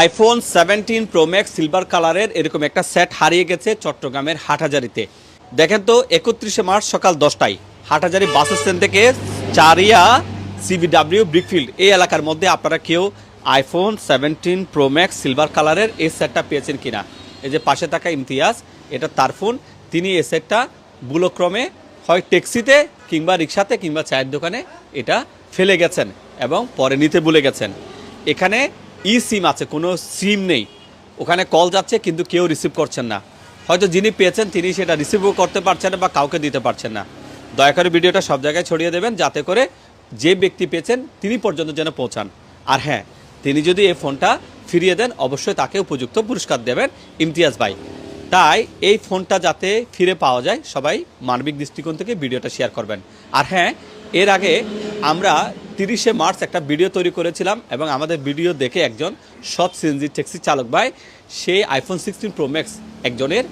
IPhone 17 pro max silver কালারের এরকম একটা সেট হারিয়ে গেছে চট্টগ্রামের হাটহাজারিতে। দেখেন তো 31শে মার্চ সকাল 10টায় হাটহাজারি বাস স্ট্যান্ড থেকে চারিয়া সিবিডব্লিউ ব্রিকফিল্ড এই এলাকার মধ্যে আপনারা কেউ আইফোন 17 প্রো ম্যাক্স সিলভার কালারের এই সেটটা পেয়েছেন কিনা? এই যে পাশে থাকা ইমতিয়াজ, এটা তার ফোন। তিনি এই সেটটা ভুলক্রমে হয় ট্যাক্সিতে কিংবা রিক্সাতে কিংবা চায়ের দোকানে এটা ফেলে গেছেন এবং পরে নিতে ভুলে গেছেন। এখানে সিম আছে, কোনো সিম নেই। ওখানে কল যাচ্ছে কিন্তু কেউ রিসিভ করছেন না। হয়তো যিনি পেয়েছেন তিনি সেটা রিসিভও করতে পারছেন না বা কাউকে দিতে পারছেন না। দয়া করে ভিডিওটা সব জায়গায় ছড়িয়ে দেবেন যাতে করে যে ব্যক্তি পেয়েছেন তিনি পর্যন্ত যেন পৌঁছান। আর হ্যাঁ, তিনি যদি এই ফোনটা ফিরিয়ে দেন অবশ্যই তাকে উপযুক্ত পুরস্কার দেবেন ইমতিয়াজ ভাই। তাই এই ফোনটা যাতে ফিরে পাওয়া যায় সবাই মানবিক দৃষ্টিকোণ থেকে ভিডিওটা শেয়ার করবেন। আর হ্যাঁ, এর আগে আমরা 30শে মার্চ একটা ভিডিও তৈরি করেছিলাম এবং আমাদের ভিডিও দেখে একজন সৎ সিএনজি ট্যাক্সি চালক ভাই সেই আইফোন 16 প্রো ম্যাক্স একজনের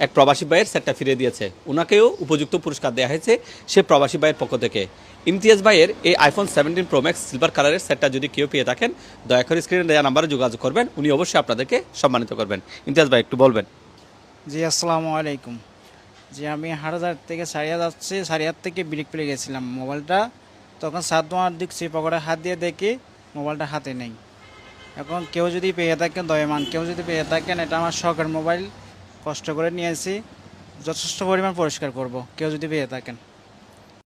এক প্রবাসী ভাইয়ের সেটটা ফিরিয়ে দিয়েছে। ওনাকেও উপযুক্ত পুরস্কার দেওয়া হয়েছে সে প্রবাসী ভাইয়ের পক্ষ থেকে। ইমতিয়াজ ভাইয়ের এই আইফোন 17 প্রো ম্যাক্স সিলভার কালারের সেটটা যদি কেউ পেয়ে থাকেন দয়া করে স্ক্রিনে দেওয়া নাম্বারে যোগাযোগ করবেন, উনি অবশ্যই আপনাদেরকে সম্মানিত করবেন। ইমতিয়াজ ভাই একটু বলবেন। জি আসসালামু আলাইকুম। জি আমি হাটহাজার থেকে সারিয়া যাচ্ছি, সারিয়ার থেকে ব্রিক পেয়ে গেছিলাম মোবাইলটা। তখন সাত মার দিচ্ছি, পকেটে হাত দিয়ে দেখি মোবাইলটা হাতে নেই। এখন কেউ যদি পেয়ে থাকেন দয়মান, কেউ যদি পেয়ে থাকেন, এটা আমার শখের মোবাইল, কষ্ট করে নিয়েছি, যথেষ্ট পরিমাণ পরিষ্কার করব কেউ যদি পেয়ে থাকেন।